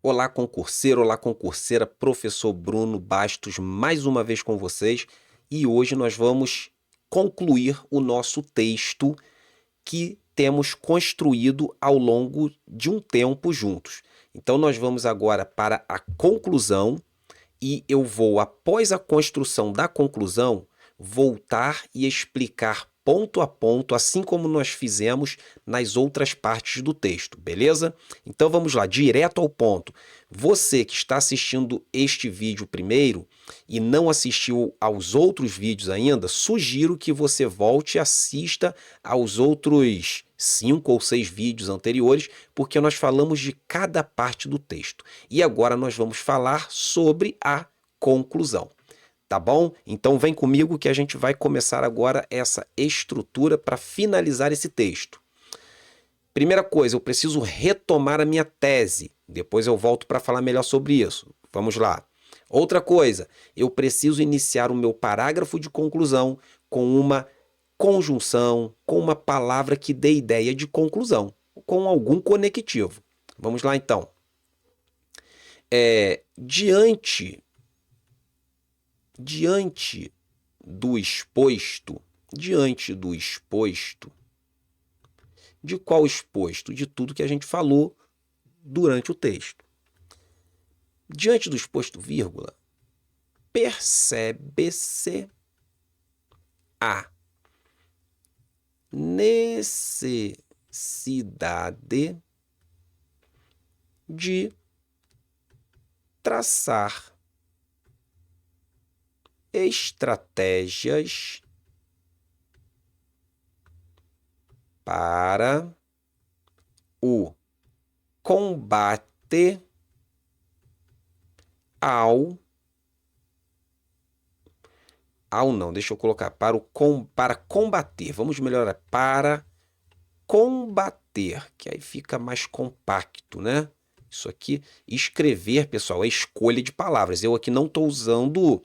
Olá, concurseiro, olá, concurseira, professor Bruno Bastos, mais uma vez com vocês, e hoje nós vamos concluir o nosso texto que temos construído ao longo de um tempo juntos. Então, nós vamos agora para a conclusão e eu vou, após a construção da conclusão, voltar e explicar ponto a ponto, assim como nós fizemos nas outras partes do texto, beleza? Então vamos lá, direto ao ponto. Você que está assistindo este vídeo primeiro e não assistiu aos outros vídeos ainda, sugiro que você volte e assista aos outros 5 ou 6 vídeos anteriores, porque nós falamos de cada parte do texto. E agora nós vamos falar sobre a conclusão. Tá bom? Então vem comigo que a gente vai começar agora essa estrutura para finalizar esse texto. Primeira coisa, eu preciso retomar a minha tese. Depois eu volto para falar melhor sobre isso. Vamos lá. Outra coisa, eu preciso iniciar o meu parágrafo de conclusão com uma conjunção, com uma palavra que dê ideia de conclusão, com algum conectivo. Vamos lá então. Diante do exposto, de qual exposto? De tudo que a gente falou durante o texto. Diante do exposto, vírgula, percebe-se a necessidade de traçar estratégias para o combate deixa eu colocar, para combater, vamos melhorar, para combater, que aí fica mais compacto, né? Isso aqui, escrever, pessoal, é escolha de palavras. Eu aqui não estou usando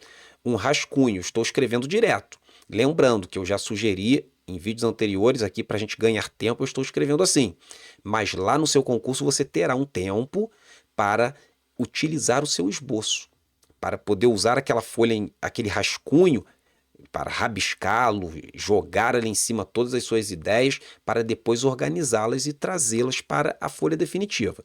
um rascunho, estou escrevendo direto. Lembrando que eu já sugeri em vídeos anteriores aqui para a gente ganhar tempo, eu estou escrevendo assim. Mas lá no seu concurso você terá um tempo para utilizar o seu esboço, para poder usar aquela folha, aquele rascunho, para rabiscá-lo, jogar ali em cima todas as suas ideias, para depois organizá-las e trazê-las para a folha definitiva.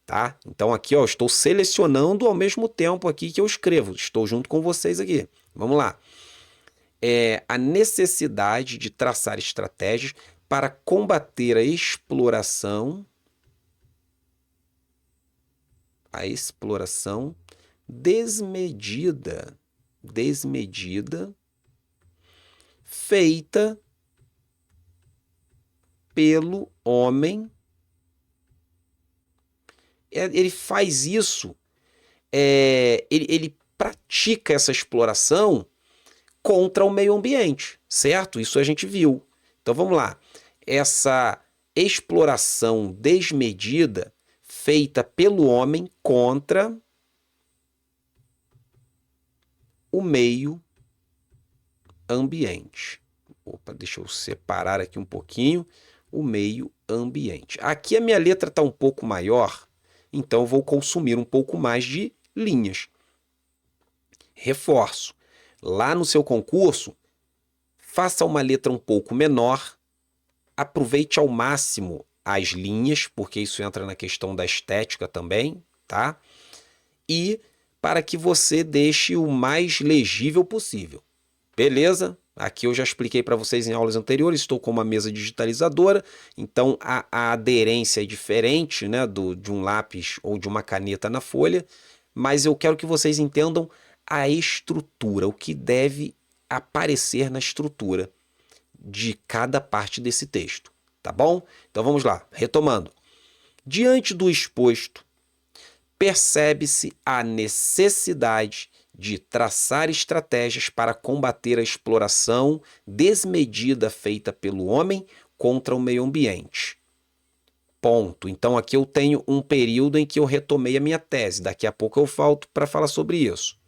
Tá? Então aqui, ó, estou selecionando ao mesmo tempo aqui que eu escrevo. Estou junto com vocês aqui. Vamos lá. A necessidade de traçar estratégias para combater a exploração desmedida feita pelo homem. Ele faz isso, ele pratica essa exploração contra o meio ambiente, certo? Isso a gente viu. Então vamos lá. Essa exploração desmedida feita pelo homem contra o meio ambiente. Opa, deixa eu separar aqui um pouquinho o meio ambiente. Aqui a minha letra está um pouco maior, então eu vou consumir um pouco mais de linhas. Reforço. Lá no seu concurso, faça uma letra um pouco menor, aproveite ao máximo as linhas, porque isso entra na questão da estética também, tá? E para que você deixe o mais legível possível. Beleza? Aqui eu já expliquei para vocês em aulas anteriores, estou com uma mesa digitalizadora, então a aderência é diferente, né, de um lápis ou de uma caneta na folha, mas eu quero que vocês entendam a estrutura, o que deve aparecer na estrutura de cada parte desse texto, tá bom? Então vamos lá, retomando. Diante do exposto, percebe-se a necessidade de traçar estratégias para combater a exploração desmedida feita pelo homem contra o meio ambiente. Ponto. Então aqui eu tenho um período em que eu retomei a minha tese. Daqui a pouco eu volto para falar sobre isso.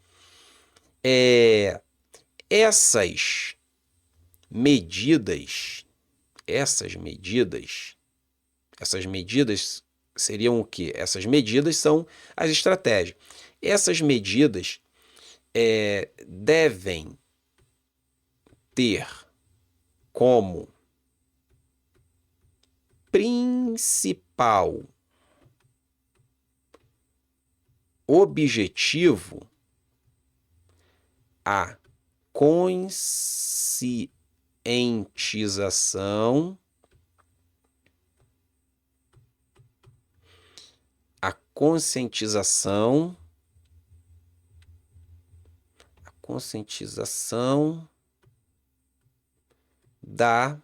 Essas medidas Seriam o quê? Essas medidas são as estratégias. Essas medidas devem ter como principal objetivo a conscientização, a conscientização da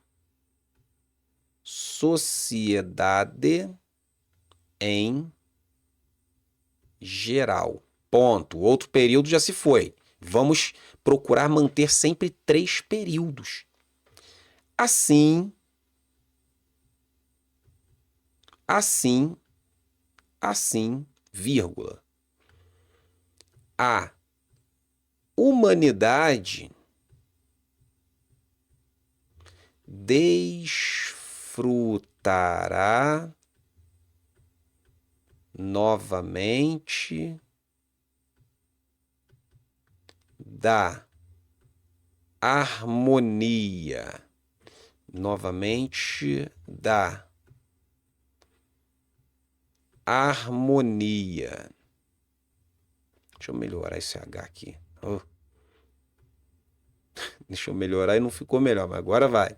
sociedade em geral. Ponto. Outro período já se foi. Vamos procurar manter sempre 3 períodos. Assim, vírgula, a humanidade desfrutará novamente da harmonia, Deixa eu melhorar esse H aqui. Deixa eu melhorar e não ficou melhor, mas agora vai.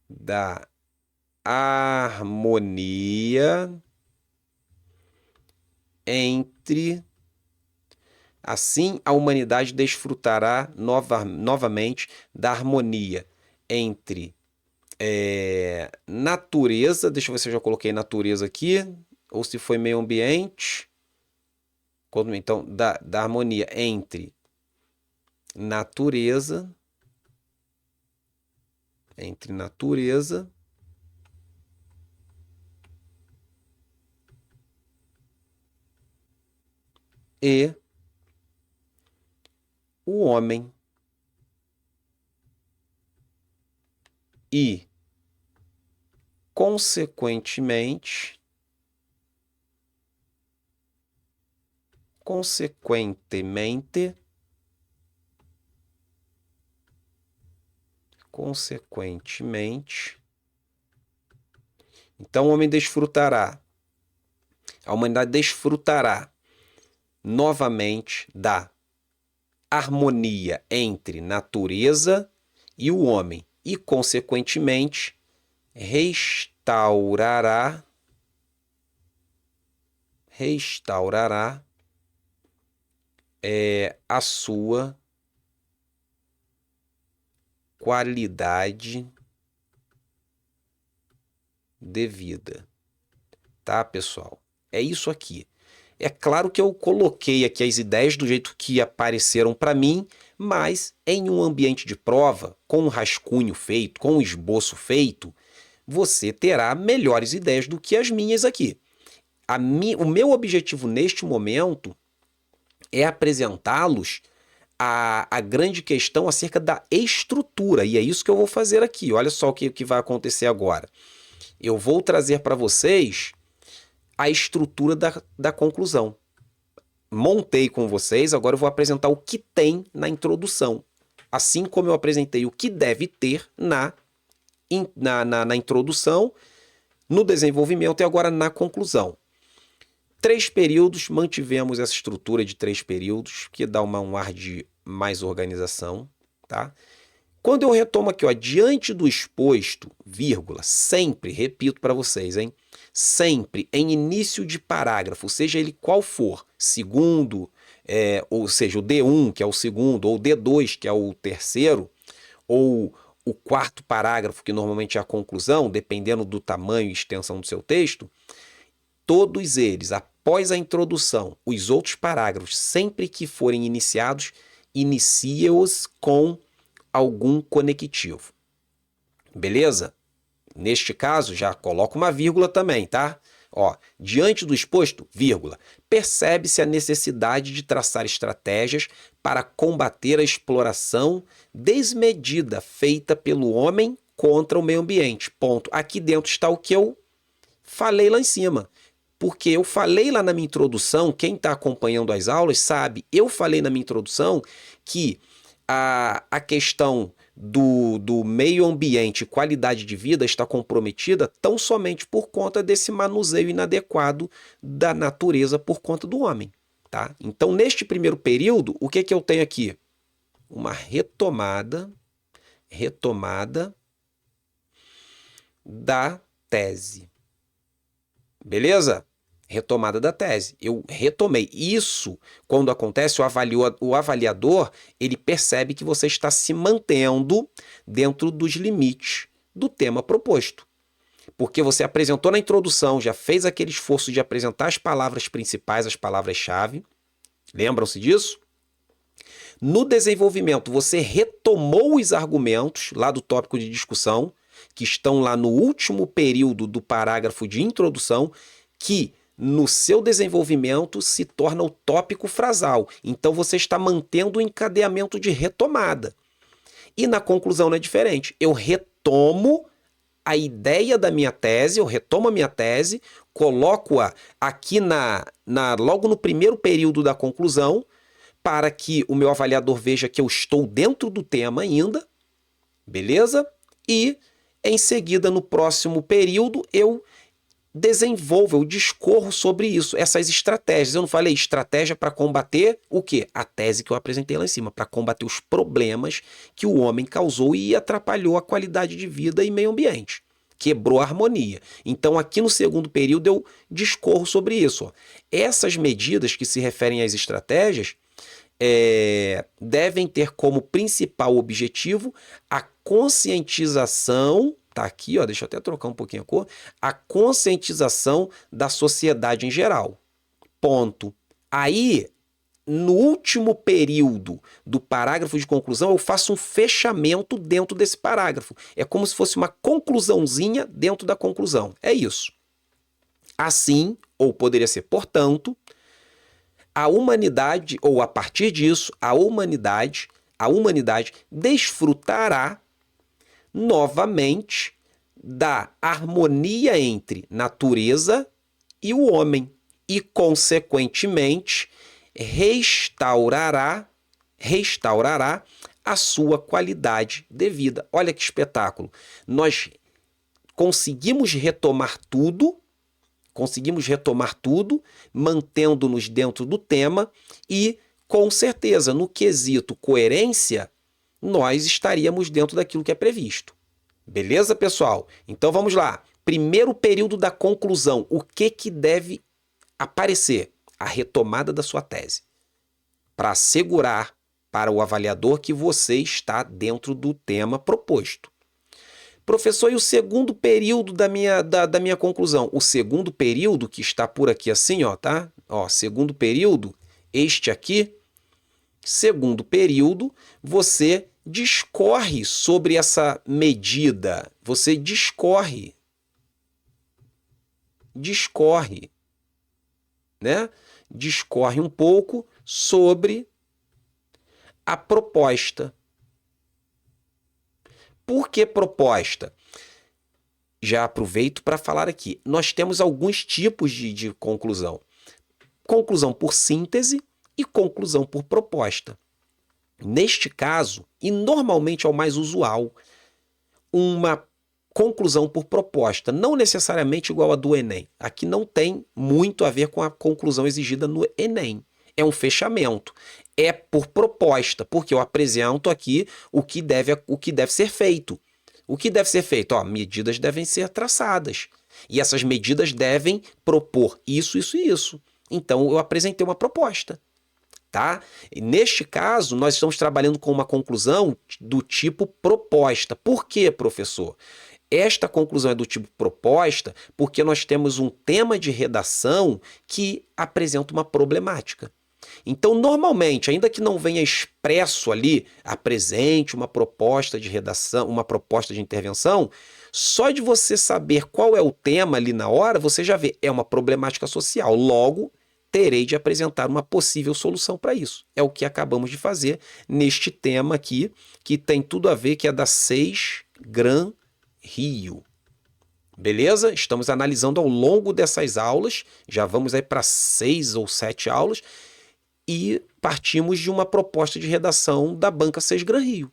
Da harmonia entre... Assim, a humanidade desfrutará novamente da harmonia entre natureza, deixa eu ver se eu já coloquei natureza aqui, ou se foi meio ambiente. Então, da harmonia entre natureza, e o homem. E, consequentemente, então o homem desfrutará, a humanidade desfrutará novamente da harmonia entre natureza e o homem e, consequentemente, restaurará a sua qualidade de vida. Tá, pessoal? É isso aqui. É claro que eu coloquei aqui as ideias do jeito que apareceram para mim, mas em um ambiente de prova, com um rascunho feito, com um esboço feito, você terá melhores ideias do que as minhas aqui. O meu objetivo neste momento é apresentá-los a grande questão acerca da estrutura, e é isso que eu vou fazer aqui. Olha só o que vai acontecer agora. Eu vou trazer para vocês a estrutura da conclusão. Montei com vocês, agora eu vou apresentar o que tem na introdução. Assim como eu apresentei o que deve ter na introdução, no desenvolvimento e agora na conclusão. 3 períodos, mantivemos essa estrutura de 3 períodos, que dá um ar de mais organização, tá? Quando eu retomo aqui, ó, diante do exposto, vírgula, sempre, repito para vocês, hein? Sempre em início de parágrafo, seja ele qual for, segundo, ou seja, o D1, que é o segundo, ou o D2, que é o terceiro, ou o quarto parágrafo, que normalmente é a conclusão, dependendo do tamanho e extensão do seu texto, todos eles, após a introdução, os outros parágrafos, sempre que forem iniciados, inicie-os com algum conectivo. Beleza? Neste caso, já coloco uma vírgula também, tá? Ó, diante do exposto, vírgula, percebe-se a necessidade de traçar estratégias para combater a exploração desmedida feita pelo homem contra o meio ambiente. Ponto. Aqui dentro está o que eu falei lá em cima. Porque eu falei lá na minha introdução, quem está acompanhando as aulas sabe, eu falei na minha introdução que a questão do meio ambiente e qualidade de vida está comprometida tão somente por conta desse manuseio inadequado da natureza por conta do homem, tá? Então, neste primeiro período, o que que eu tenho aqui? Uma retomada da tese. Beleza? Retomada da tese. Eu retomei. Isso, quando acontece, o avaliador, ele percebe que você está se mantendo dentro dos limites do tema proposto. Porque você apresentou na introdução, já fez aquele esforço de apresentar as palavras principais, as palavras-chave. Lembram-se disso? No desenvolvimento, você retomou os argumentos lá do tópico de discussão, que estão lá no último período do parágrafo de introdução, que no seu desenvolvimento se torna o tópico frasal. Então você está mantendo o encadeamento de retomada. E na conclusão não é diferente. Eu retomo a ideia da minha tese, eu retomo a minha tese, coloco-a aqui logo no primeiro período da conclusão, para que o meu avaliador veja que eu estou dentro do tema ainda, beleza? E, em seguida, no próximo período, eu desenvolvo, eu discorro sobre isso, essas estratégias. Eu não falei estratégia para combater o quê? A tese que eu apresentei lá em cima, para combater os problemas que o homem causou e atrapalhou a qualidade de vida e meio ambiente. Quebrou a harmonia. Então, aqui no segundo período, eu discorro sobre isso. Ó. Essas medidas que se referem às estratégias devem ter como principal objetivo a conscientização, tá aqui, ó, deixa eu até trocar um pouquinho a cor, a conscientização da sociedade em geral. Ponto. Aí, no último período do parágrafo de conclusão, eu faço um fechamento dentro desse parágrafo. É como se fosse uma conclusãozinha dentro da conclusão. É isso. Assim, ou poderia ser, portanto, a humanidade, ou a partir disso, a humanidade desfrutará novamente da harmonia entre natureza e o homem e, consequentemente, restaurará a sua qualidade de vida. Olha que espetáculo! Nós conseguimos retomar tudo, mantendo-nos dentro do tema e, com certeza, no quesito coerência, nós estaríamos dentro daquilo que é previsto. Beleza, pessoal? Então vamos lá. Primeiro período da conclusão. O que deve aparecer? A retomada da sua tese. Para assegurar para o avaliador que você está dentro do tema proposto. Professor, e o segundo período da minha conclusão? O segundo período, que está por aqui assim, ó, tá? Ó, segundo período, este aqui, segundo período, você discorre sobre essa medida. Você discorre, né? Discorre um pouco sobre a proposta. Por que proposta? Já aproveito para falar aqui. Nós temos alguns tipos de conclusão. Conclusão por síntese e conclusão por proposta. Neste caso, e normalmente é o mais usual, uma conclusão por proposta, não necessariamente igual a do Enem. Aqui não tem muito a ver com a conclusão exigida no Enem. É um fechamento. É por proposta, porque eu apresento aqui o que deve ser feito. O que deve ser feito? Ó, medidas devem ser traçadas. E essas medidas devem propor isso, isso e isso. Então, eu apresentei uma proposta. Tá? E neste caso, nós estamos trabalhando com uma conclusão do tipo proposta. Por quê, professor? Esta conclusão é do tipo proposta porque nós temos um tema de redação que apresenta uma problemática. Então, normalmente, ainda que não venha expresso ali, apresente uma proposta de redação, uma proposta de intervenção, só de você saber qual é o tema ali na hora, você já vê, é uma problemática social. Logo, terei de apresentar uma possível solução para isso. É o que acabamos de fazer neste tema aqui, que tem tudo a ver, que é da 6 Gran Rio. Beleza? Estamos analisando ao longo dessas aulas, já vamos aí para 6 ou 7 aulas, e partimos de uma proposta de redação da Banca Sesgran Rio.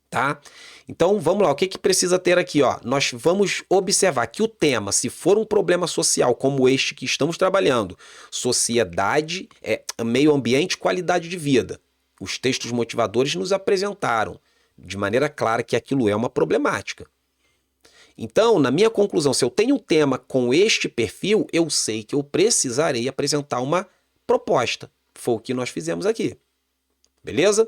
Tá? Então vamos lá, o que que precisa ter aqui? Ó? Nós vamos observar que o tema, se for um problema social como este que estamos trabalhando, sociedade, meio ambiente, qualidade de vida, os textos motivadores nos apresentaram de maneira clara que aquilo é uma problemática. Então, na minha conclusão, se eu tenho um tema com este perfil, eu sei que eu precisarei apresentar uma proposta. Foi o que nós fizemos aqui. Beleza?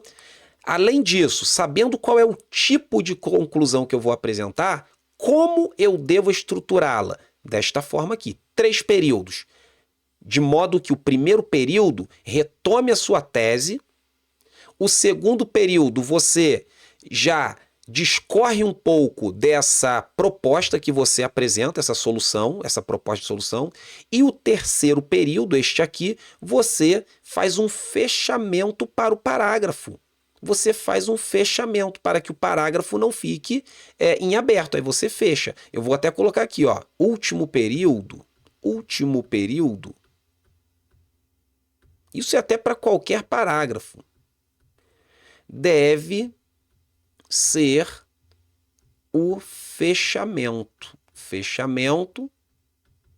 Além disso, sabendo qual é o tipo de conclusão que eu vou apresentar, como eu devo estruturá-la? Desta forma aqui, 3 períodos. De modo que o primeiro período retome a sua tese, o segundo período você já discorre um pouco dessa proposta que você apresenta, essa solução, essa proposta de solução, e o terceiro período, este aqui, você faz um fechamento para o parágrafo. Você faz um fechamento para que o parágrafo não fique em aberto, aí você fecha. Eu vou até colocar aqui, ó, último período, isso é até para qualquer parágrafo, deve ser o fechamento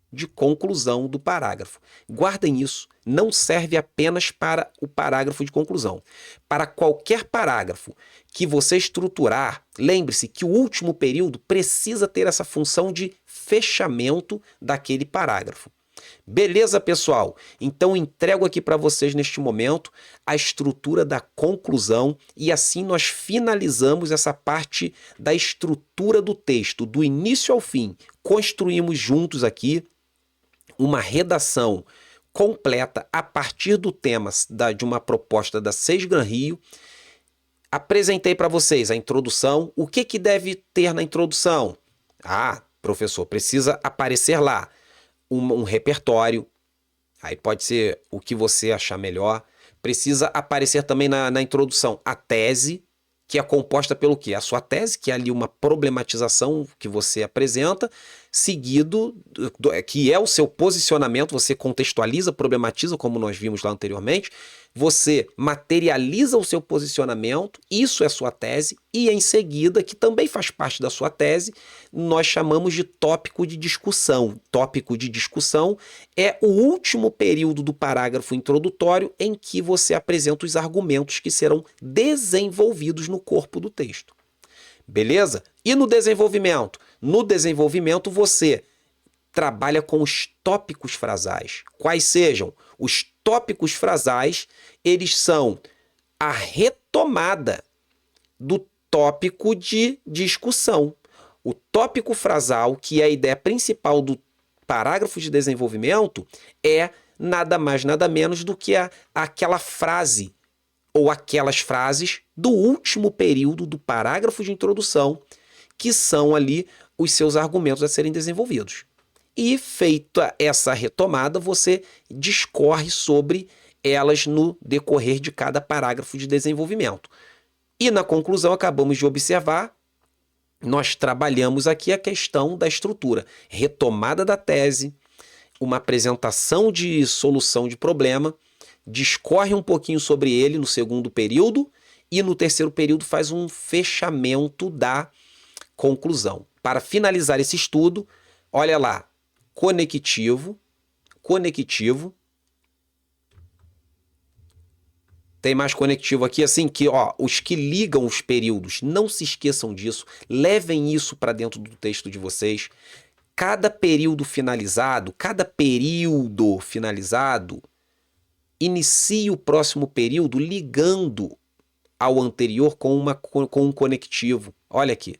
de conclusão do parágrafo. Guardem isso, não serve apenas para o parágrafo de conclusão. Para qualquer parágrafo que você estruturar, lembre-se que o último período precisa ter essa função de fechamento daquele parágrafo. Beleza, pessoal? Então entrego aqui para vocês neste momento a estrutura da conclusão e assim nós finalizamos essa parte da estrutura do texto, do início ao fim. Construímos juntos aqui uma redação completa a partir do tema de uma proposta da Sesgran Rio. Apresentei para vocês a introdução. O que deve ter na introdução? Ah, professor, precisa aparecer lá um repertório, aí pode ser o que você achar melhor. Precisa aparecer também na introdução a tese, que é composta pelo quê? A sua tese, que é ali uma problematização que você apresenta, seguido, que é o seu posicionamento, você contextualiza, problematiza, como nós vimos lá anteriormente, você materializa o seu posicionamento, isso é sua tese, e em seguida, que também faz parte da sua tese, nós chamamos de tópico de discussão. Tópico de discussão é o último período do parágrafo introdutório em que você apresenta os argumentos que serão desenvolvidos no corpo do texto. Beleza? E no desenvolvimento? No desenvolvimento você trabalha com os tópicos frasais. Quais sejam? Os tópicos frasais, eles são a retomada do tópico de discussão. O tópico frasal, que é a ideia principal do parágrafo de desenvolvimento, é nada mais, nada menos do que aquela frase ou aquelas frases do último período do parágrafo de introdução, que são ali os seus argumentos a serem desenvolvidos. E feita essa retomada, você discorre sobre elas no decorrer de cada parágrafo de desenvolvimento. E na conclusão, acabamos de observar, nós trabalhamos aqui a questão da estrutura. Retomada da tese, uma apresentação de solução de problema, discorre um pouquinho sobre ele no segundo período e no terceiro período faz um fechamento da conclusão. Para finalizar esse estudo, olha lá, conectivo. Tem mais conectivo aqui, assim, que ó, os que ligam os períodos, não se esqueçam disso, levem isso para dentro do texto de vocês. Cada período finalizado, inicie o próximo período ligando ao anterior com um conectivo. Olha aqui.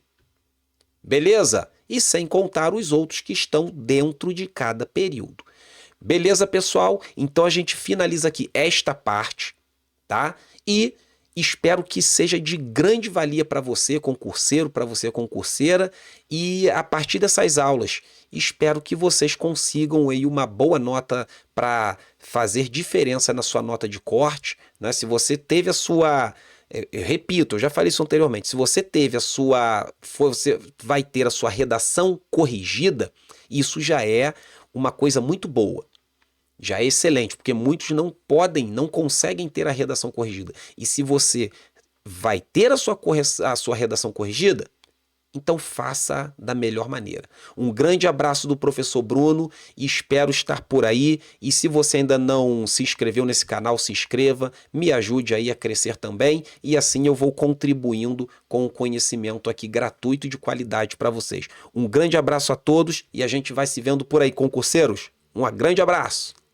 Beleza? E sem contar os outros que estão dentro de cada período. Beleza, pessoal? Então a gente finaliza aqui esta parte, tá? E espero que seja de grande valia para você, concurseiro, para você, concurseira. E a partir dessas aulas, espero que vocês consigam aí uma boa nota para fazer diferença na sua nota de corte, né? Se você teve a sua Eu repito, eu já falei isso anteriormente. Se você teve você vai ter a sua redação corrigida, isso já é uma coisa muito boa. Já é excelente, porque muitos não podem, não conseguem ter a redação corrigida. E se você vai ter a sua redação corrigida, então faça da melhor maneira. Um grande abraço do professor Bruno e espero estar por aí. E se você ainda não se inscreveu nesse canal, se inscreva, me ajude aí a crescer também e assim eu vou contribuindo com o conhecimento aqui gratuito e de qualidade para vocês. Um grande abraço a todos e a gente vai se vendo por aí, concurseiros. Um grande abraço!